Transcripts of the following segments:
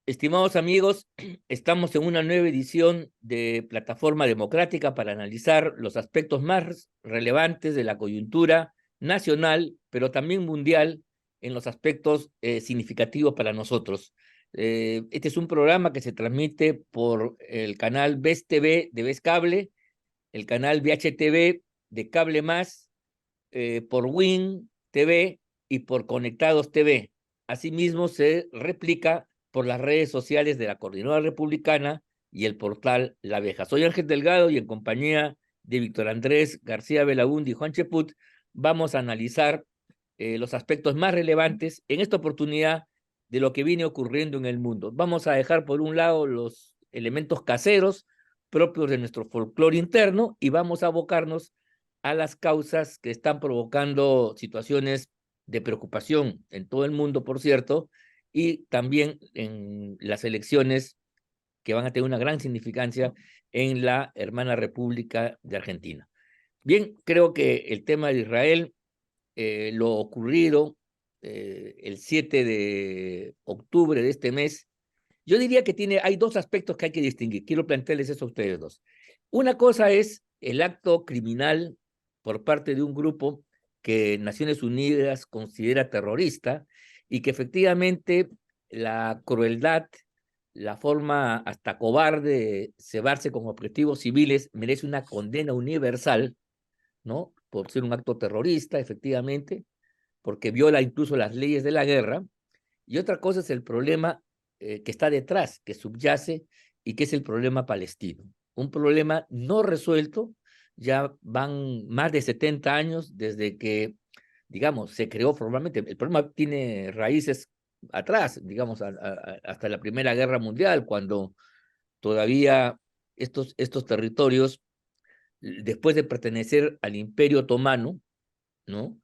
estimados amigos, estamos en una nueva edición de Plataforma Democrática para analizar los aspectos más relevantes de la coyuntura nacional, pero también mundial, en los aspectos significativos para nosotros. Este es un programa que se transmite por el canal VES TV de VES Cable, el canal VHTV de Cable Más, por WIN TV y por Conectados TV. Asimismo, se replica por las redes sociales de la Coordinadora Republicana y el portal La Abeja. Soy Ángel Delgado y en compañía de Víctor Andrés García Belaúnde y Juan Cheput vamos a analizar los aspectos más relevantes en esta oportunidad de lo que viene ocurriendo en el mundo. Vamos a dejar por un lado los elementos caseros propios de nuestro folclore interno y vamos a abocarnos a las causas que están provocando situaciones de preocupación en todo el mundo, por cierto, y también en las elecciones que van a tener una gran significancia en la hermana República de Argentina. Bien, creo que el tema de Israel, lo ocurrido el 7 de octubre de este mes, yo diría que hay dos aspectos que hay que distinguir. Quiero plantearles eso a ustedes dos. Una cosa es el acto criminal por parte de un grupo que Naciones Unidas considera terrorista y que efectivamente la crueldad, la forma hasta cobarde de cebarse con objetivos civiles merece una condena universal, ¿no? Por ser un acto terrorista, efectivamente, porque viola incluso las leyes de la guerra. Y otra cosa es el problema que está detrás, que subyace y que es el problema palestino. Un problema no resuelto, ya van más de 70 años desde que, digamos, se creó formalmente. El problema tiene raíces atrás, digamos, hasta la Primera Guerra Mundial, cuando todavía estos territorios, después de pertenecer al Imperio Otomano, ¿no?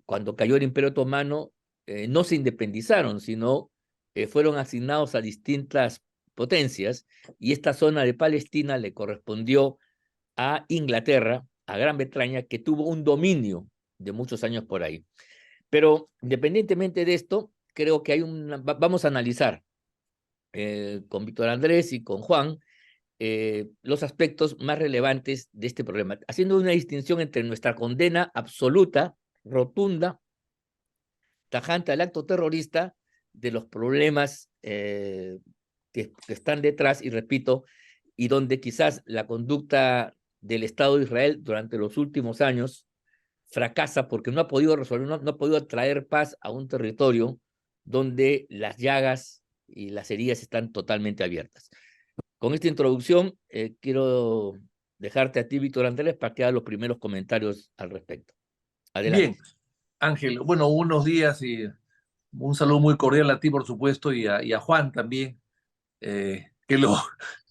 Cuando cayó el Imperio Otomano, no se independizaron, sino fueron asignados a distintas potencias, y esta zona de Palestina le correspondió a Inglaterra, a Gran Bretaña, que tuvo un dominio de muchos años por ahí. Pero independientemente de esto, creo que vamos a analizar con Víctor Andrés y con Juan los aspectos más relevantes de este problema, haciendo una distinción entre nuestra condena absoluta, rotunda, tajante al acto terrorista, de los problemas que están detrás, y repito, y donde quizás la conducta del Estado de Israel durante los últimos años fracasa porque no ha podido resolver, no ha podido traer paz a un territorio donde las llagas y las heridas están totalmente abiertas. Con esta introducción, quiero dejarte a ti, Víctor Andrés, para que haga los primeros comentarios al respecto. Adelante. Bien, Ángel, bueno, buenos días y un saludo muy cordial a ti, por supuesto, y a Juan también, eh, que, lo,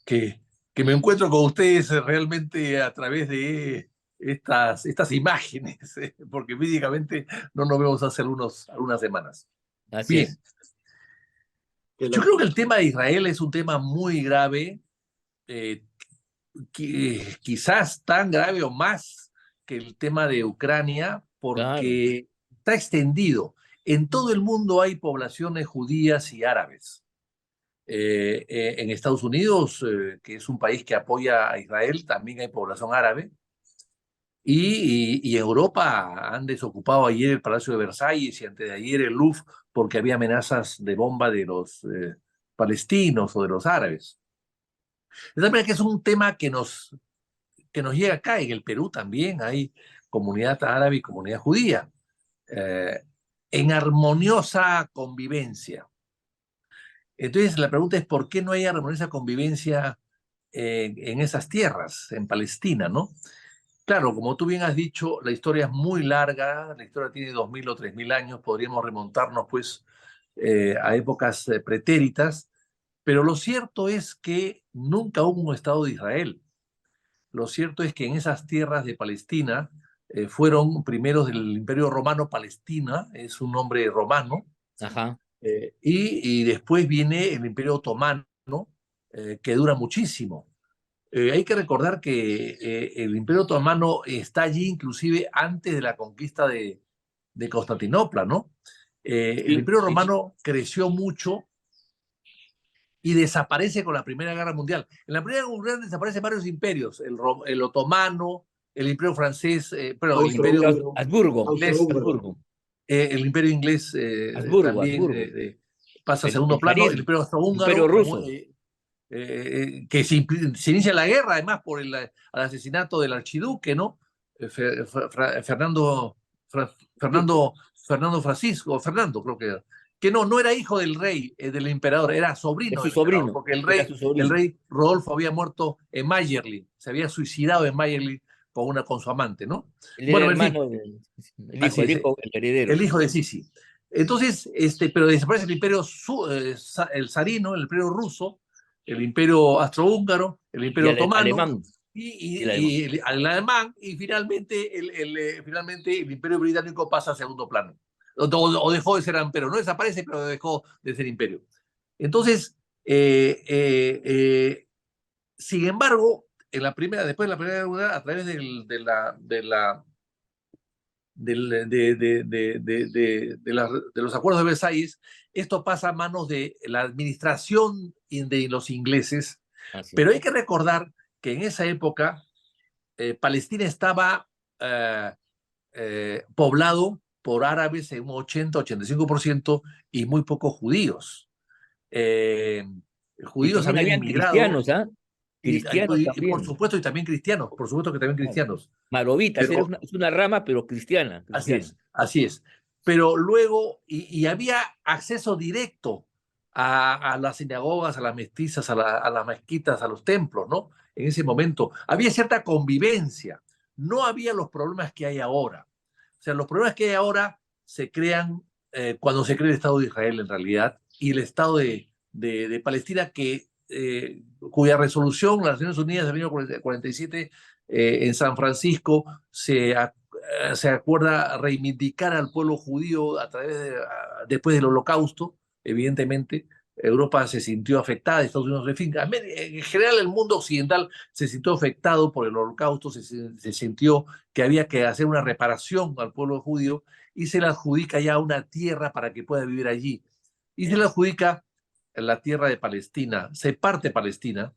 que, que me encuentro con ustedes realmente a través de estas imágenes, porque físicamente no nos vemos hace algunas semanas. Así Bien, es. yo creo que el tema de Israel es un tema muy grave, quizás tan grave o más que el tema de Ucrania, Claro. porque está extendido. En todo el mundo hay poblaciones judías y árabes. En Estados Unidos, que es un país que apoya a Israel, también hay población árabe. Y en Europa han desocupado ayer el Palacio de Versalles y antes de ayer el Louvre porque había amenazas de bomba de los palestinos o de los árabes. De tal manera que es un tema que nos llega acá. En el Perú también hay comunidad árabe y comunidad judía, eh, en armoniosa convivencia. Entonces la pregunta es, ¿por qué no hay armoniosa convivencia en esas tierras, en Palestina, ¿no? Claro, como tú bien has dicho, la historia es muy larga, la historia tiene 2000 o 3000 años, podríamos remontarnos pues a épocas pretéritas, pero lo cierto es que nunca hubo un Estado de Israel. Lo cierto es que en esas tierras de Palestina fueron primeros del Imperio Romano Palestina, es un nombre romano, Ajá. y después viene el Imperio Otomano, que dura muchísimo. Hay que recordar que el Imperio Otomano está allí inclusive antes de la conquista de Constantinopla, ¿no? El Sí, Imperio sí. Romano creció mucho y desaparece con la Primera Guerra Mundial. En la Primera Guerra Mundial desaparecen varios imperios, el otomano, el imperio francés, pero el imperio Habsburgo, inglés, Habsburgo, el imperio inglés también Habsburgo, pasa a segundo el plano, el zarismo, imperio Imperio austrohúngaro, ruso. que se inicia la guerra además por el asesinato del archiduque, ¿no? Fernando, Fernando Francisco, Fernando creo que era, que no era hijo del rey, del emperador, era Es sobrino su del emperador, sobrino, porque era su el sobrino. rey Rodolfo había muerto en Mayerling, se había suicidado en Mayerling con su amante, ¿no? Él era Bueno, en fin, hermano del así hijo, es, el heredero. el hijo de Sisi. Entonces, pero desaparece el imperio el zarino, el imperio ruso, el imperio austrohúngaro, el Y imperio otomano alemán, y el alemán. y el alemán, y finalmente finalmente el imperio británico pasa a segundo plano. O dejó de ser imperio, no desaparece, pero dejó de ser imperio. Entonces, sin embargo, después de la Primera Guerra Mundial, a través de los acuerdos de Versalles, esto pasa a manos de la administración de los ingleses, Así. pero hay que recordar que en esa época Palestina estaba poblado por árabes en un 80-85% y muy pocos judíos. Eh, Y judíos también habían habían inmigrado cristianos, ¿ah? Cristianos por también. supuesto, y también cristianos, por supuesto que también Claro. cristianos, Marovitas, pero es una rama, pero cristiana, así cristiana. es, así es. Pero luego, y había acceso directo a las sinagogas, a las mestizas, a las mezquitas, a los templos, ¿no? En ese momento había cierta convivencia, no había los problemas que hay ahora. O sea, los problemas que hay ahora se crean cuando se crea el Estado de Israel en realidad y el Estado de Palestina cuya resolución, las Naciones Unidas del año 47 en San Francisco se acuerda reivindicar al pueblo judío después del Holocausto, evidentemente. Europa se sintió afectada, Estados Unidos, en fin, en general el mundo occidental se sintió afectado por el Holocausto, se sintió que había que hacer una reparación al pueblo judío y se le adjudica ya una tierra para que pueda vivir allí. Y se le adjudica la tierra de Palestina, se parte Palestina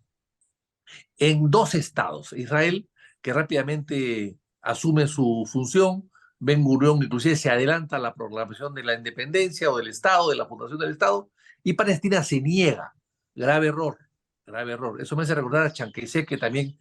en dos estados. Israel, que rápidamente asume su función, Ben Gurión inclusive se adelanta a la proclamación de la independencia o del Estado, de la fundación del Estado, y Palestina se niega. Grave error, grave error. Eso me hace recordar a Chiang Kai-shek, que también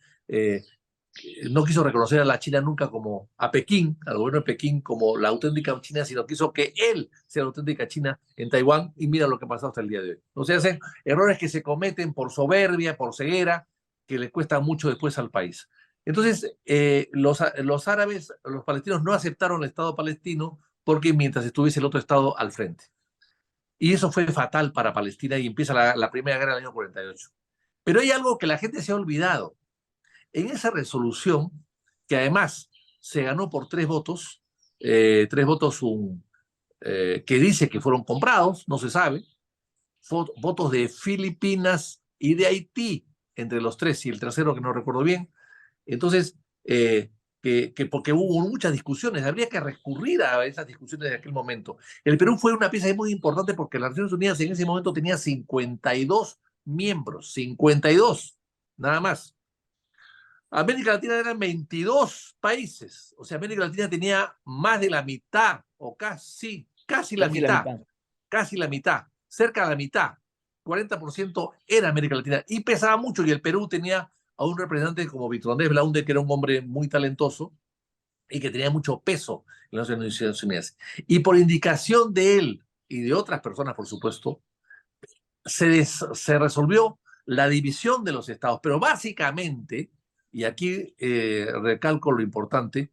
no quiso reconocer a la China nunca como a Pekín, al gobierno de Pekín, como la auténtica China, sino quiso que él sea la auténtica China en Taiwán, y mira lo que ha pasado hasta el día de hoy. O sea, hacen errores que se cometen por soberbia, por ceguera, que le cuesta mucho después al país. Entonces, los árabes, los palestinos no aceptaron el Estado palestino porque mientras estuviese el otro Estado al frente. Y eso fue fatal para Palestina y empieza la Primera Guerra del año 48. Pero hay algo que la gente se ha olvidado. En esa resolución, que además se ganó por 3 votos, que dice que fueron comprados, no se sabe, votos de Filipinas y de Haití, entre los tres, y el tercero que no recuerdo bien. Entonces, porque hubo muchas discusiones, habría que recurrir a esas discusiones de aquel momento. El Perú fue una pieza muy importante porque las Naciones Unidas en ese momento tenía 52 miembros, 52, nada más. América Latina eran 22 países, o sea, América Latina tenía más de la mitad, o casi Casi la mitad. casi la mitad, cerca de la mitad, 40% era América Latina, y pesaba mucho, y el Perú tenía a un representante como Víctor Andrés Belaunde, que era un hombre muy talentoso, y que tenía mucho peso en las Naciones Unidas. Y por indicación de él, y de otras personas, por supuesto, se resolvió la división de los estados, pero básicamente, y aquí recalco lo importante,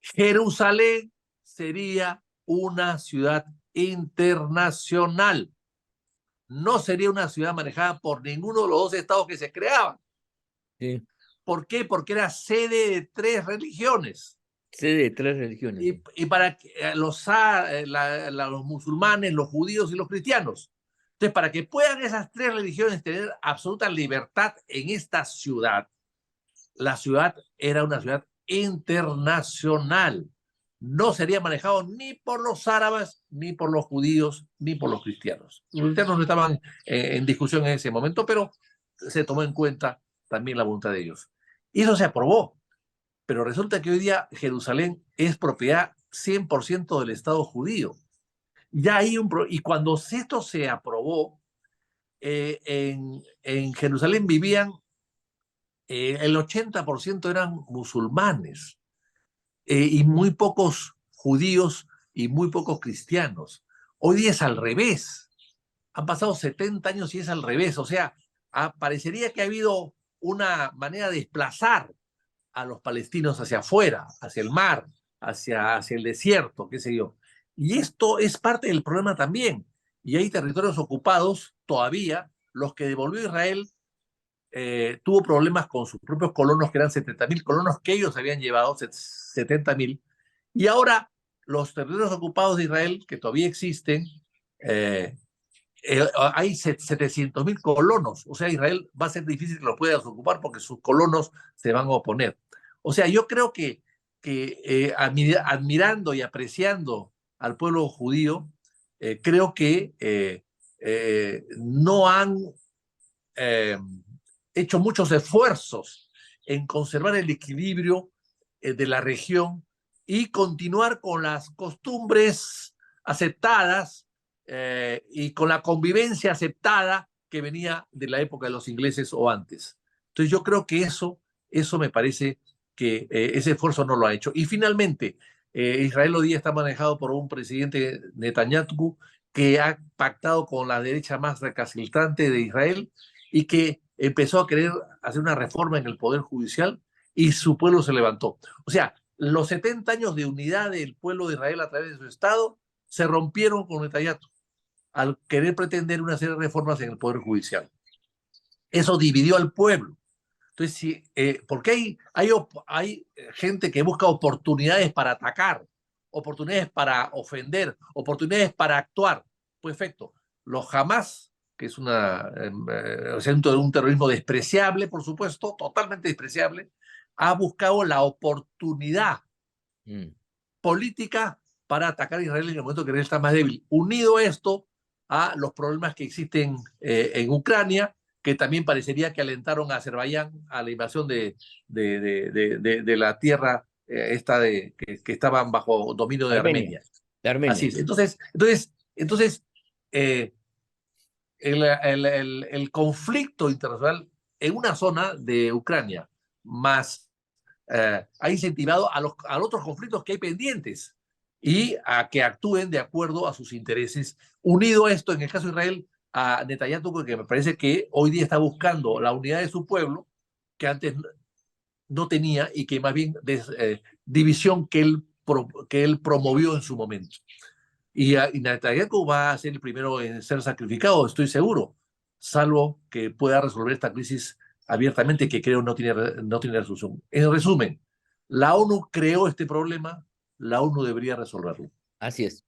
Jerusalén sería una ciudad internacional, no sería una ciudad manejada por ninguno de los dos estados que se creaban. Sí. ¿Por qué? Porque era sede de 3 religiones. Sede de 3 religiones. Y para los musulmanes, los judíos y los cristianos. Entonces, para que puedan esas 3 religiones tener absoluta libertad en esta ciudad, la ciudad era una ciudad internacional. no sería manejado ni por los árabes, ni por los judíos, ni por los cristianos. Los cristianos no estaban en discusión en ese momento, pero se tomó en cuenta también la voluntad de ellos. Y eso se aprobó, pero resulta que hoy día Jerusalén es propiedad 100% del Estado judío. Ya hay y cuando esto se aprobó, en Jerusalén vivían, el 80% eran musulmanes, y muy pocos judíos y muy pocos cristianos. Hoy día es al revés. Han pasado 70 años y es al revés. O sea, parecería que ha habido una manera de desplazar a los palestinos hacia afuera, hacia el mar, hacia el desierto, qué sé yo. Y esto es parte del problema también. Y hay territorios ocupados todavía, los que devolvió Israel. Tuvo problemas con sus propios colonos, que eran 70.000 colonos que ellos habían llevado, 70.000. Y ahora los territorios ocupados de Israel, que todavía existen, eh, hay 700.000 colonos. O sea, Israel va a ser difícil que los pueda ocupar porque sus colonos se van a oponer. O sea, yo creo que admirando y apreciando al pueblo judío, creo que no han eh, hecho muchos esfuerzos en conservar el equilibrio de la región y continuar con las costumbres aceptadas, y con la convivencia aceptada que venía de la época de los ingleses o antes. Entonces yo creo que eso me parece que ese esfuerzo no lo ha hecho. Y finalmente, Israel hoy día está manejado por un presidente Netanyahu que ha pactado con la derecha más recalcitrante de Israel y que empezó a querer hacer una reforma en el Poder Judicial y su pueblo se levantó. O sea, los 70 años de unidad del pueblo de Israel a través de su Estado se rompieron con Netanyahu al querer pretender una serie de reformas en el Poder Judicial. Eso dividió al pueblo. Entonces, porque hay gente que busca oportunidades para atacar, oportunidades para ofender, oportunidades para actuar. Pues perfecto. Los Hamas, que es un terrorismo despreciable, por supuesto, totalmente despreciable, ha buscado la oportunidad política para atacar a Israel en el momento que Israel está más débil. Unido esto a los problemas que existen en Ucrania, que también parecería que alentaron a Azerbaiyán a la invasión de la tierra esta que estaban bajo dominio de Armenia, Armenia. de Así Armenia. es. Entonces el conflicto internacional en una zona de Ucrania más ha incentivado a los otros conflictos que hay pendientes y a que actúen de acuerdo a sus intereses. Unido a esto, en el caso de Israel, a Netanyahu, que me parece que hoy día está buscando la unidad de su pueblo, que antes no tenía y que más bien división que él promovió en su momento. Y Netanyahu va a ser el primero en ser sacrificado, estoy seguro, salvo que pueda resolver esta crisis abiertamente, que creo no tiene resolución. En resumen, la ONU creó este problema, la ONU debería resolverlo. Así es.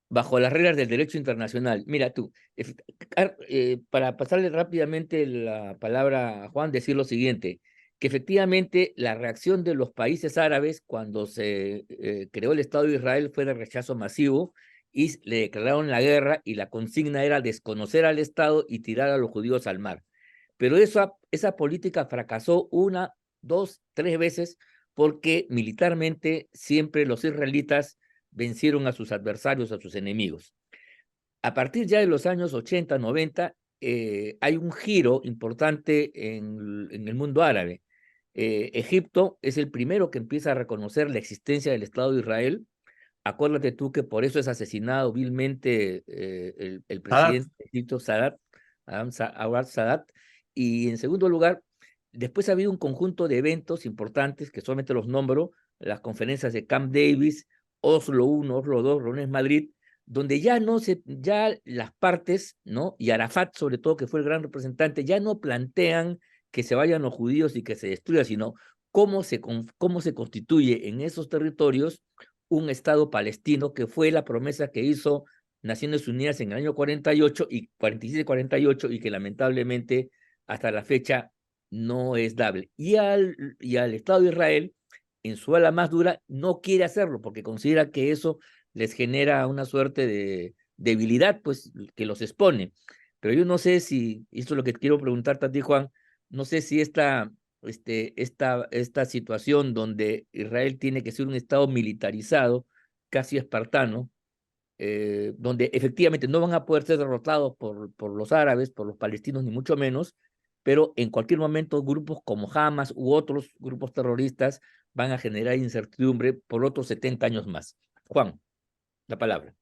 Bajo las reglas del derecho internacional. Mira tú, para pasarle rápidamente la palabra a Juan, decir lo siguiente, que efectivamente la reacción de los países árabes cuando se creó el Estado de Israel fue de rechazo masivo y le declararon la guerra y la consigna era desconocer al Estado y tirar a los judíos al mar. Pero esa política fracasó una, dos, tres veces porque militarmente siempre los israelitas vencieron a sus adversarios, a sus enemigos. A partir ya de los años 80, 90, hay un giro importante en el mundo árabe. Egipto es el primero que empieza a reconocer la existencia del Estado de Israel. Acuérdate tú que por eso es asesinado vilmente el Sadat, presidente de Egipto, Anwar Sadat. Y en segundo lugar, después ha habido un conjunto de eventos importantes que solamente los nombro, las conferencias de Camp Davis, Oslo I, Oslo II, reuniones Madrid, donde ya las partes, ¿no? Y Arafat sobre todo, que fue el gran representante, ya no plantean que se vayan los judíos y que se destruya, sino cómo se constituye en esos territorios un Estado palestino, que fue la promesa que hizo Naciones Unidas en el año 48 y 47-48 y que lamentablemente hasta la fecha no es dable. Y al Estado de Israel en su ala más dura, no quiere hacerlo porque considera que eso les genera una suerte de debilidad, pues, que los expone. Pero yo no sé si, y esto es lo que quiero preguntarte a ti, Juan, no sé si esta situación donde Israel tiene que ser un Estado militarizado, casi espartano, donde efectivamente no van a poder ser derrotados por los árabes, por los palestinos, ni mucho menos, pero en cualquier momento grupos como Hamas u otros grupos terroristas van a generar incertidumbre por otros 70 años más. Juan, la palabra.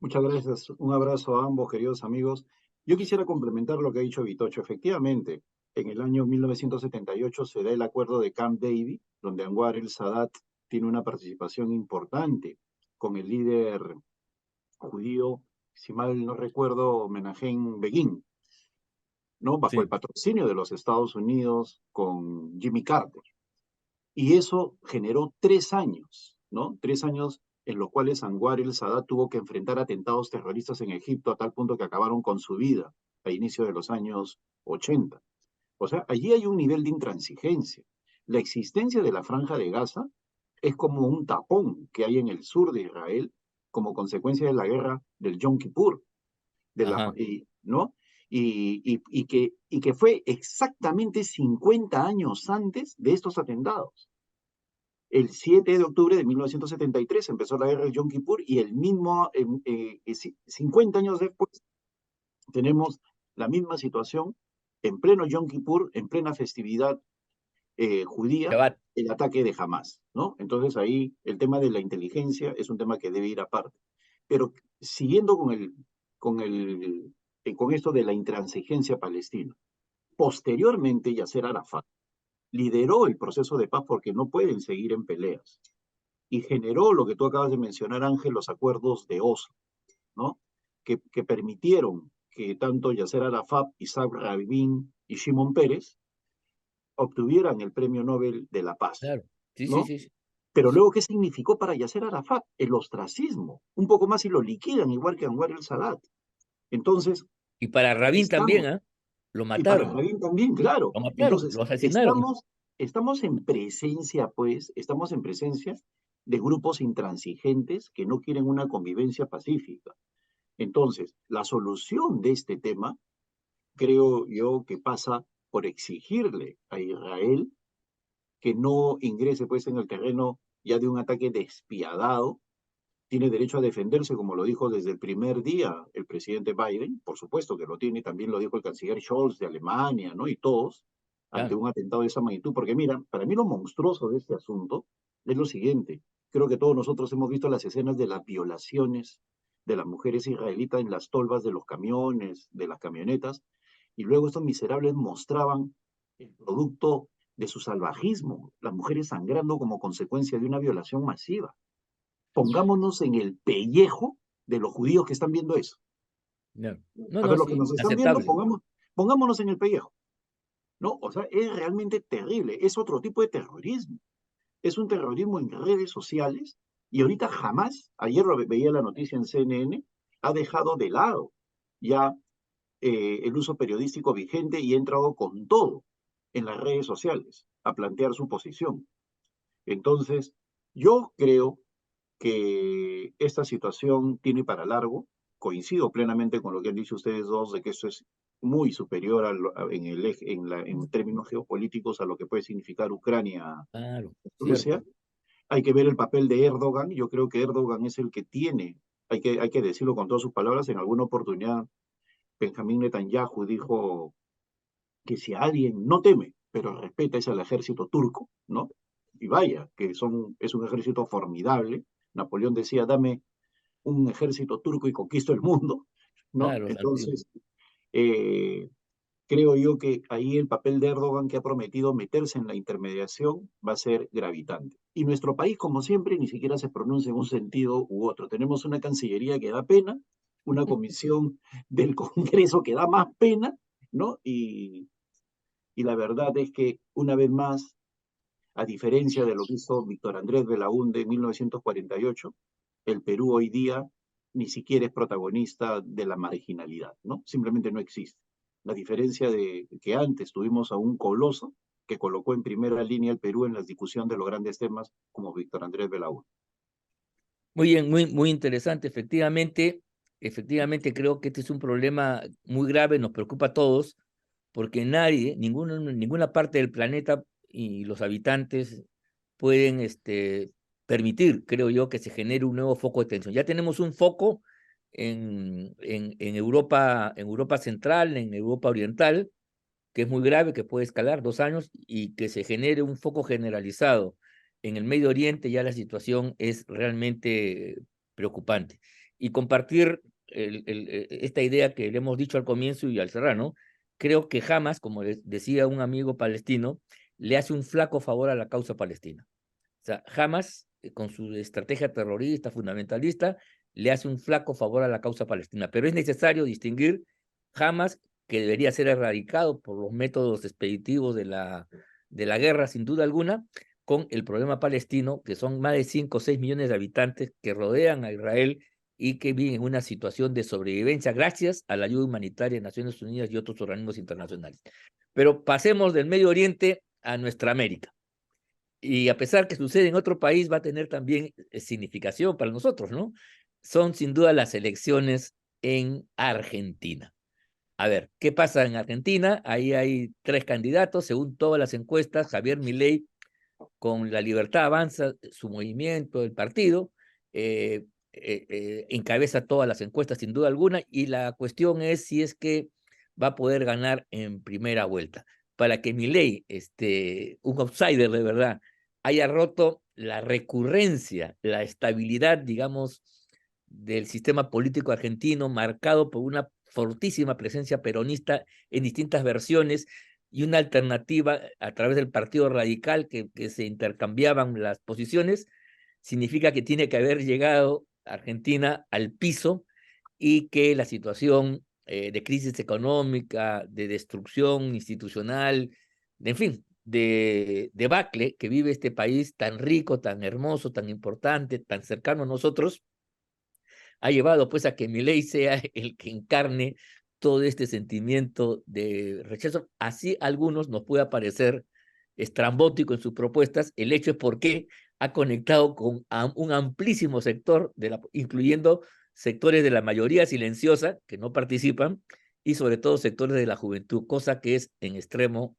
Muchas gracias. Un abrazo a ambos, queridos amigos. Yo quisiera complementar lo que ha dicho Vitocho. Efectivamente, en el año 1978 se da el acuerdo de Camp David, donde Anwar el-Sadat tiene una participación importante con el líder judío, si mal no recuerdo, Menachem Begin, ¿no? Bajo el Sí. patrocinio de los Estados Unidos con Jimmy Carter. Y eso generó 3 años, ¿no? 3 años en los cuales Anwar el-Sadat tuvo que enfrentar atentados terroristas en Egipto a tal punto que acabaron con su vida a inicio de los años 80. O sea, allí hay un nivel de intransigencia. La existencia de la Franja de Gaza es como un tapón que hay en el sur de Israel como consecuencia de la guerra del Yom Kippur, Ajá. ¿no? Y que fue exactamente 50 años antes de estos atentados. El 7 de octubre de 1973 empezó la guerra del Yom Kippur y 50 años después tenemos la misma situación en pleno Yom Kippur, en plena festividad judía, Shabbat. el ataque de Hamas, ¿no? Entonces ahí el tema de la inteligencia es un tema que debe ir aparte. Pero siguiendo con esto de la intransigencia palestina, posteriormente Yasser Arafat lideró el proceso de paz porque no pueden seguir en peleas y generó lo que tú acabas de mencionar, Ángel, los acuerdos de Oslo, ¿no? Que permitieron que tanto Yasser Arafat, Isaac Rabin y Shimon Peres obtuvieran el Premio Nobel de la Paz, Claro. Sí, sí, ¿no? sí, sí. Pero luego, ¿qué significó para Yasser Arafat? El ostracismo. Un poco más y lo liquidan, igual que Anwar el-Sadat. Entonces, Y para Rabin también, estamos, ¿ah? Lo y para mataron. Rabin también, claro. Lo mataron, Entonces, lo asesinaron. estamos en presencia, pues, estamos en presencia de grupos intransigentes que no quieren una convivencia pacífica. Entonces, la solución de este tema, creo yo, que pasa por exigirle a Israel que no ingrese, pues, en el terreno ya de un ataque despiadado. Tiene derecho a defenderse, como lo dijo desde el primer día el presidente Biden, por supuesto que lo tiene, también lo dijo el canciller Scholz de Alemania, ¿no? Y todos, ante Claro. un atentado de esa magnitud, porque mira, para mí lo monstruoso de este asunto es lo siguiente. Creo que todos nosotros hemos visto las escenas de las violaciones de las mujeres israelitas en las tolvas de los camiones, de las camionetas, y luego estos miserables mostraban el producto de su salvajismo, las mujeres sangrando como consecuencia de una violación masiva. Pongámonos en el pellejo de los judíos que están viendo eso. No, no, A no, ver, los que sí, nos están viendo, aceptable. pongámonos en el pellejo. ¿No? O sea, es realmente terrible. Es otro tipo de terrorismo. Es un terrorismo en redes sociales y ahorita jamás, ayer veía la noticia en CNN, ha dejado de lado ya el uso periodístico vigente y ha entrado con todo en las redes sociales a plantear su posición. Entonces, yo creo que esta situación tiene para largo. Coincido plenamente con lo que han dicho ustedes dos, de que esto es muy superior en términos geopolíticos a lo que puede significar Ucrania, Claro, Rusia. cierto. Hay que ver el papel de Erdogan. Yo creo que Erdogan es el que tiene, hay que decirlo con todas sus palabras, en alguna oportunidad Benjamín Netanyahu dijo que si alguien no teme, pero respeta, es al ejército turco, ¿no? Y vaya, es un ejército formidable. Napoleón decía, dame un ejército turco y conquisto el mundo, ¿no? Claro, antiguo. Entonces, eh, creo yo que ahí el papel de Erdogan, que ha prometido meterse en la intermediación, va a ser gravitante. Y nuestro país, como siempre, ni siquiera se pronuncia en un sentido u otro. Tenemos una Cancillería que da pena, una comisión del Congreso que da más pena, ¿no? Y la verdad es que, una vez más, a diferencia de lo que hizo Víctor Andrés Belaúnde en 1948, el Perú hoy día ni siquiera es protagonista de la marginalidad, ¿no? Simplemente no existe. La diferencia de que antes tuvimos a un coloso que colocó en primera línea el Perú en la discusión de los grandes temas, como Víctor Andrés Belaúnde. Muy bien, muy interesante. Efectivamente creo que este es un problema muy grave, nos preocupa a todos, porque nadie, ninguna parte del planeta y los habitantes pueden permitir, creo yo, que se genere un nuevo foco de tensión. Ya tenemos un foco en Europa Central, en Europa Oriental, que es muy grave, que puede escalar 2 años, y que se genere un foco generalizado en el Medio Oriente, ya la situación es realmente preocupante. Y compartir esta idea que le hemos dicho al comienzo y al cerrar, ¿no? Creo que jamás, como decía un amigo palestino, le hace un flaco favor a la causa palestina. O sea, jamás, con su estrategia terrorista, fundamentalista, le hace un flaco favor a la causa palestina. Pero es necesario distinguir jamás, que debería ser erradicado por los métodos expeditivos de la guerra, sin duda alguna, con el problema palestino, que son más de 5 o 6 millones de habitantes que rodean a Israel y que viven en una situación de sobrevivencia gracias a la ayuda humanitaria de Naciones Unidas y otros organismos internacionales. Pero pasemos del Medio Oriente a nuestra América. Y a pesar que sucede en otro país, va a tener también significación para nosotros, ¿no? Son sin duda las elecciones en Argentina. A ver, ¿qué pasa en Argentina? Ahí hay 3 candidatos, según todas las encuestas. Javier Milei, con La Libertad Avanza, su movimiento, el partido, encabeza todas las encuestas sin duda alguna, y la cuestión es si es que va a poder ganar en primera vuelta. Para que Milei, un outsider de verdad, haya roto la recurrencia, la estabilidad, digamos, del sistema político argentino, marcado por una fortísima presencia peronista en distintas versiones, y una alternativa a través del Partido Radical, que se intercambiaban las posiciones, significa que tiene que haber llegado Argentina al piso, y que la situación de crisis económica, de destrucción institucional, en fin, de debacle que vive este país tan rico, tan hermoso, tan importante, tan cercano a nosotros, ha llevado pues a que Milei sea el que encarne todo este sentimiento de rechazo. Así a algunos nos puede parecer estrambótico en sus propuestas, el hecho es porque ha conectado con un amplísimo sector, incluyendo sectores de la mayoría silenciosa que no participan, y sobre todo sectores de la juventud, cosa que es en extremo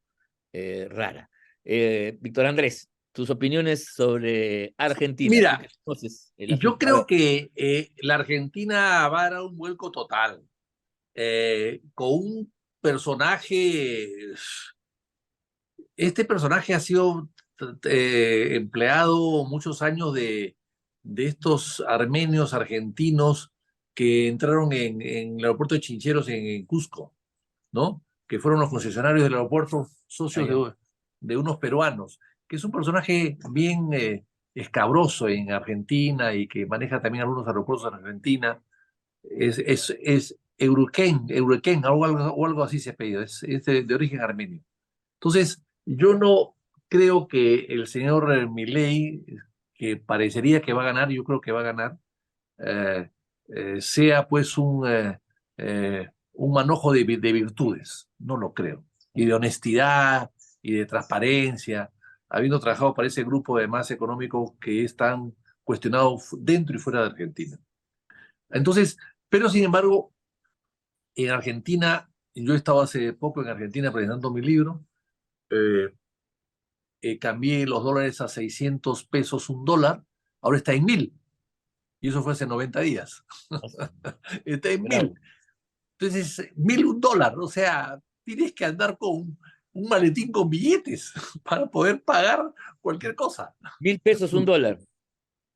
rara. Víctor Andrés, tus opiniones sobre Argentina. Mira, Entonces, el y yo asunto. A ver. creo que la Argentina va a dar un vuelco total, con un personaje. Este personaje ha sido empleado muchos años de estos armenios argentinos que entraron en el aeropuerto de Chincheros en Cusco, ¿no? Que fueron los concesionarios del aeropuerto, socios de unos peruanos, que es un personaje bien escabroso en Argentina y que maneja también algunos aeropuertos en Argentina. Es Eureken, o algo así se ha pedido, es de origen armenio. Entonces, yo no creo que el señor Milei, que parecería que va a ganar, yo creo que va a ganar, eh, sea pues un manojo de virtudes. No lo creo. Y de honestidad y de transparencia, habiendo trabajado para ese grupo además económico que es tan cuestionado dentro y fuera de Argentina. Entonces, pero sin embargo, en Argentina, yo he estado hace poco en Argentina presentando mi libro, eh, cambié los dólares a 600 pesos un dólar, ahora está en 1000. Y eso fue hace 90 días. Está en 1000. Bravo. Entonces, 1000 un dólar. O sea, tienes que andar con un maletín con billetes para poder pagar cualquier cosa. 1.000 pesos un dólar.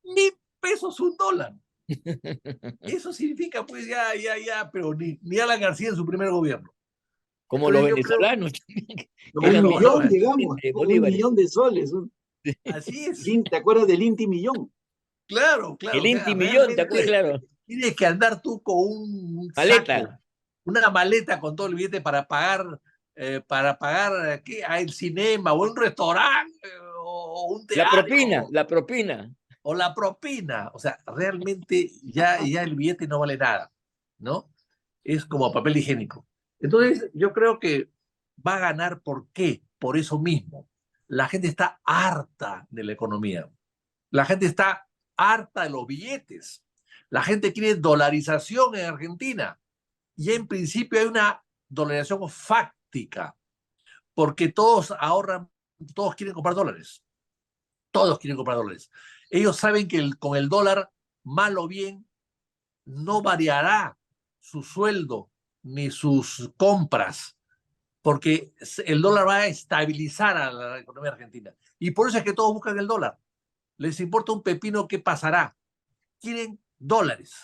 1000 pesos un dólar. Eso significa, pues, ya, pero ni Alan García en su primer gobierno. Como los Entonces, yo creo. venezolanos, que Un eran millón, millones digamos, de un bolívares. millón de soles. Así es. ¿Te acuerdas del Inti Millón? Claro, claro. El O sea, Inti Millón, ¿te acuerdas? realmente Claro. tienes que andar tú con un saco, Maleta. una maleta con todo el billete para pagar ¿qué? El cinema o un restaurante o un teatro La propina. o la propina. O sea, realmente ya el billete no vale nada, ¿no? Es como papel higiénico. Entonces, yo creo que va a ganar. ¿Por qué? por eso mismo. La gente está harta de la economía. La gente está harta de los billetes. La gente quiere dolarización en Argentina. Y en principio hay una dolarización fáctica, porque todos ahorran, todos quieren comprar dólares. Todos quieren comprar dólares. Ellos saben que con el dólar, mal o bien, no variará su sueldo ni sus compras, porque el dólar va a estabilizar a la economía argentina. Y por eso es que todos buscan el dólar. Les importa un pepino qué pasará. Quieren dólares.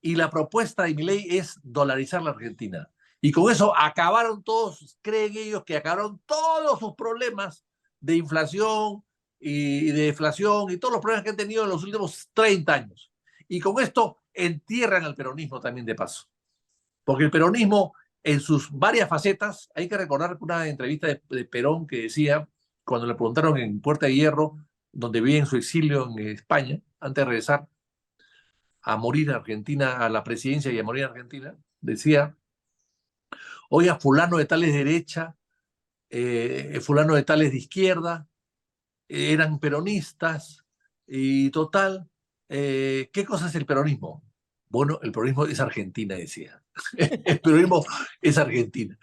Y la propuesta de Milei es dolarizar la Argentina. Y con eso acabaron todos, creen ellos que acabaron todos sus problemas de inflación y de deflación y todos los problemas que han tenido en los últimos 30 años. Y con esto entierran al peronismo también de paso. Porque el peronismo, en sus varias facetas, hay que recordar una entrevista de Perón que decía, cuando le preguntaron en Puerta de Hierro, donde vivía en su exilio en España, antes de regresar a morir en Argentina, a la presidencia y a morir en Argentina, decía, oiga, fulano de tal es derecha, fulano de tal es de izquierda, eran peronistas, y total, ¿qué cosa es el peronismo? Bueno, el peronismo es Argentina, decía. El peronismo es Argentina.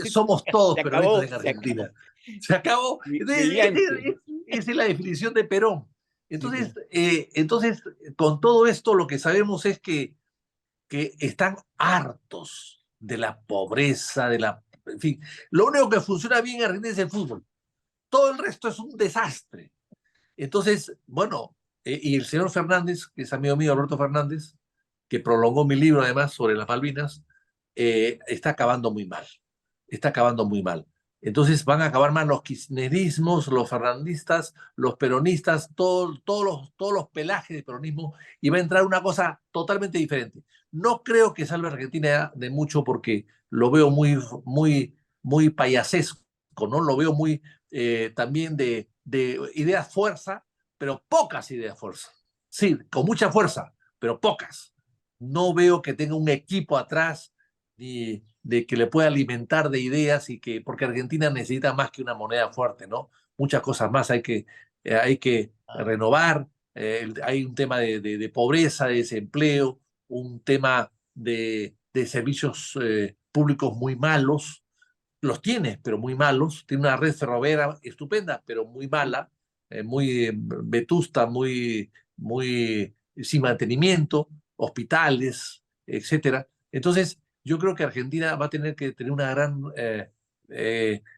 Somos todos Se peronistas acabó, en se acabó. Argentina. Se acabó. Entonces, Brillante. esa es la definición de Perón. Sí, Entonces, sí. con todo esto, lo que sabemos es que están hartos de la pobreza, en fin, lo único que funciona bien en Argentina es el fútbol. Todo el resto es un desastre. Entonces, bueno, y el señor Fernández, que es amigo mío, Alberto Fernández, que prolongó mi libro además sobre las Malvinas, está acabando muy mal. Está acabando muy mal. Entonces van a acabar mal los kirchnerismos, los fernandistas, los peronistas, todos los pelajes de peronismo, y va a entrar una cosa totalmente diferente. No creo que salve a Argentina de mucho porque lo veo muy payasesco, ¿no? Lo veo muy también de ideas fuerza, pero pocas ideas fuerza. Sí, con mucha fuerza, pero pocas. No veo que tenga un equipo atrás ni de que le pueda alimentar de ideas porque Argentina necesita más que una moneda fuerte, ¿no? Muchas cosas más hay que renovar, hay un tema de pobreza, de desempleo, un tema de servicios públicos muy malos, los tiene, pero muy malos, tiene una red ferroviaria estupenda, pero muy mala, muy vetusta, muy sin mantenimiento, hospitales, etcétera. Entonces, yo creo que Argentina va a tener que tener una gran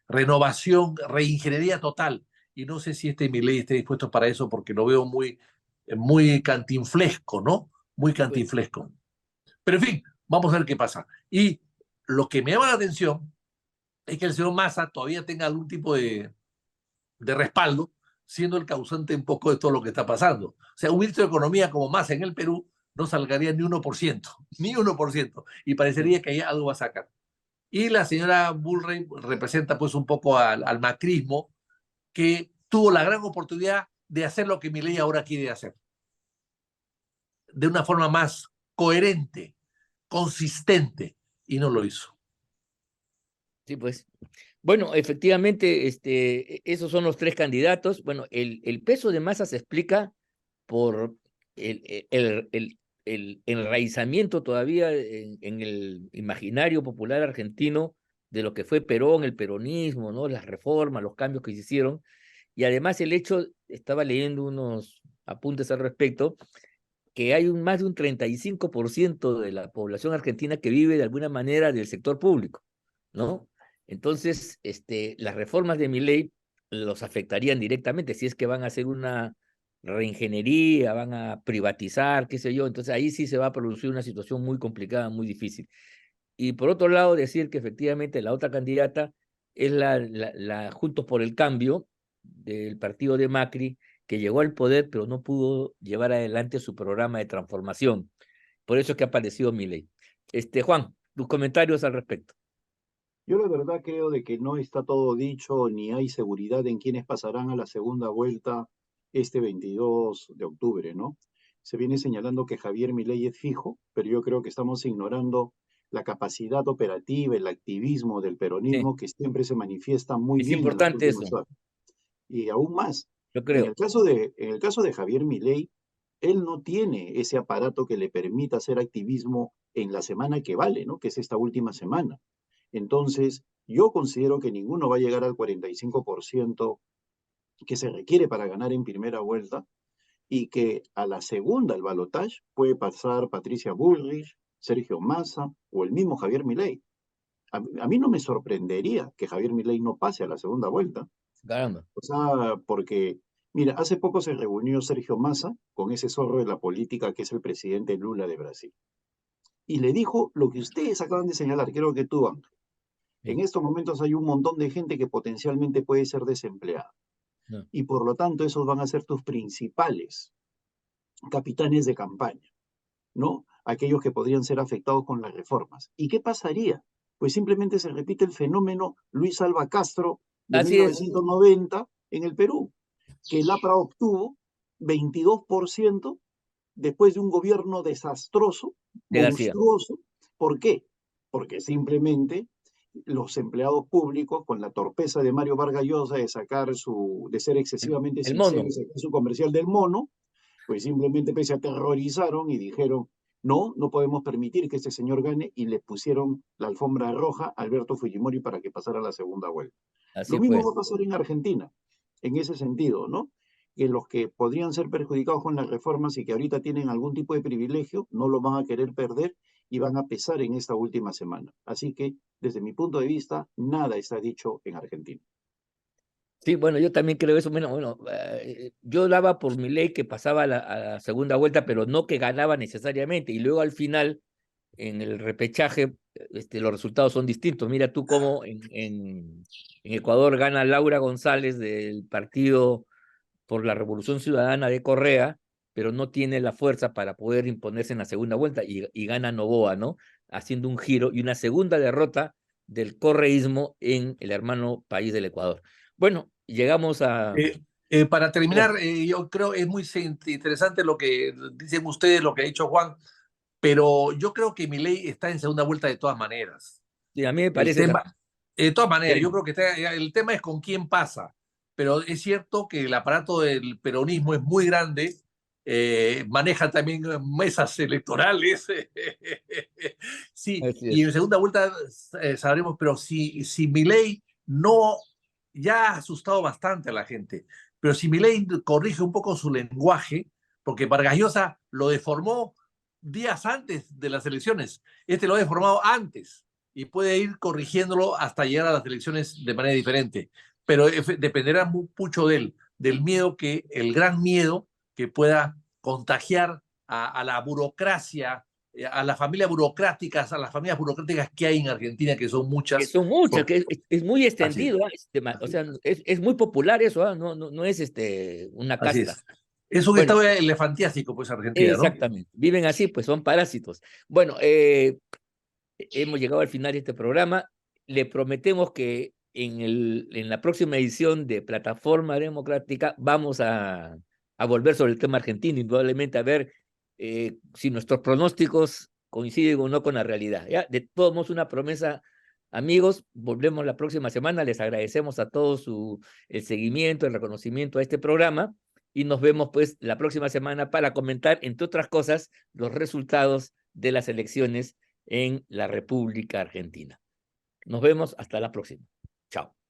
renovación, reingeniería total. Y no sé si Milei esté dispuesto para eso porque lo veo muy cantinflesco, ¿no? Muy Sí, pues. cantinflesco. Pero en fin, vamos a ver qué pasa. Y lo que me llama la atención es que el señor Massa todavía tenga algún tipo de respaldo, siendo el causante un poco de todo lo que está pasando. O sea, un ministro de Economía como Massa en el Perú no salgaría ni 1%, ni 1%, y parecería que ahí algo va a sacar. Y la señora Bullrey representa pues un poco al macrismo, que tuvo la gran oportunidad de hacer lo que Milei ahora quiere hacer, de una forma más coherente, consistente, y no lo hizo. Sí, pues. Bueno, efectivamente, esos son los tres candidatos. Bueno, el peso de Massa se explica por el enraizamiento todavía en el imaginario popular argentino de lo que fue Perón, el peronismo, ¿no? Las reformas, los cambios que se hicieron. Y además el hecho, estaba leyendo unos apuntes al respecto, que hay más de un 35% de la población argentina que vive de alguna manera del sector público, ¿no? Entonces, las reformas de Milei los afectarían directamente si es que van a hacer una reingeniería, van a privatizar, qué sé yo. Entonces ahí sí se va a producir una situación muy complicada, muy difícil. Y por otro lado, decir que efectivamente la otra candidata es la Juntos por el Cambio del partido de Macri, que llegó al poder, pero no pudo llevar adelante su programa de transformación. Por eso es que ha aparecido Milei. Juan, tus comentarios al respecto. Yo la verdad creo de que no está todo dicho ni hay seguridad en quiénes pasarán a la segunda vuelta este 22 de octubre, ¿no? Se viene señalando que Javier Milei es fijo, pero yo creo que estamos ignorando la capacidad operativa, el activismo del Sí, peronismo que siempre se manifiesta muy es bien en las importante últimas eso, horas. Y aún más, yo en creo. el caso de Javier Milei, él no tiene ese aparato que le permita hacer activismo en la semana que vale, ¿no? Que es esta última semana. Entonces, yo considero que ninguno va a llegar al 45% que se requiere para ganar en primera vuelta y que a la segunda, el balotaje, puede pasar Patricia Bullrich, Sergio Massa o el mismo Javier Milei. A mí no me sorprendería que Javier Milei no pase a la segunda vuelta. Caramba. O sea, porque, mira, hace poco se reunió Sergio Massa con ese zorro de la política que es el presidente Lula de Brasil. Y le dijo lo que ustedes acaban de señalar, creo que tú, Ángel. En Sí, estos momentos hay un montón de gente que potencialmente puede ser desempleada. no. Y por lo tanto, esos van a ser tus principales capitanes de campaña, ¿no? Aquellos que podrían ser afectados con las reformas. ¿Y qué pasaría? Pues simplemente se repite el fenómeno Luis Alva Castro de Así es, 1990 en el Perú, que el APRA obtuvo 22% después de un gobierno desastroso, de García. monstruoso. ¿Por qué? Porque simplemente los empleados públicos, con la torpeza de Mario Vargas Llosa de ser excesivamente El sincero y mono. sacar su comercial del mono, pues simplemente se aterrorizaron y dijeron, no, no podemos permitir que este señor gane y le pusieron la alfombra roja a Alberto Fujimori para que pasara la segunda vuelta. Lo Así mismo fue. va a pasar en Argentina, en ese sentido, ¿no? Que los que podrían ser perjudicados con las reformas y que ahorita tienen algún tipo de privilegio, no lo van a querer perder y van a pesar en esta última semana. Así que, desde mi punto de vista, nada está dicho en Argentina. Sí, bueno, yo también creo eso. Bueno, yo daba por mi ley que pasaba a la segunda vuelta, pero no que ganaba necesariamente. Y luego al final, en el repechaje, los resultados son distintos. Mira tú cómo en Ecuador gana Laura González del Partido por la Revolución Ciudadana de Correa, pero no tiene la fuerza para poder imponerse en la segunda vuelta y gana Noboa, ¿no? Haciendo un giro y una segunda derrota del correísmo en el hermano país del Ecuador. Bueno, llegamos a... Para terminar, yo creo es muy interesante lo que dicen ustedes, lo que ha dicho Juan, pero yo creo que Milei está en segunda vuelta de todas maneras. Sí, a mí me El parece tema, también. de todas maneras, yo Creo. creo que el tema es con quién pasa, pero es cierto que el aparato del peronismo es muy grande, maneja también mesas electorales, sí, Así y es. en segunda vuelta sabremos, pero si Milei no, ya ha asustado bastante a la gente, pero si Milei corrige un poco su lenguaje, porque Vargas Llosa lo deformó días antes de las elecciones, este lo ha deformado antes y puede ir corrigiéndolo hasta llegar a las elecciones de manera diferente. Pero dependerá mucho de él, del miedo el gran miedo que pueda contagiar a la burocracia, a las familias burocráticas, a las familias burocráticas que hay en Argentina, que son Que muchas. son muchas, que es muy Así extendido, es, ¿ah? O así sea, es. es muy popular eso, ¿ah? No es una Así casta. es. Es un Bueno, estado elefantiásico, pues, Argentina, ¿no? exactamente. Viven así, pues son parásitos. Bueno, hemos llegado al final de este programa. Le prometemos que en la próxima edición de Plataforma Democrática vamos a volver sobre el tema argentino, indudablemente a ver si nuestros pronósticos coinciden o no con la realidad. ¿Ya? De todos modos, una promesa, amigos, volvemos la próxima semana. Les agradecemos a todos el seguimiento, el reconocimiento a este programa y nos vemos pues la próxima semana para comentar, entre otras cosas, los resultados de las elecciones en la República Argentina. Nos vemos hasta la próxima. Chao.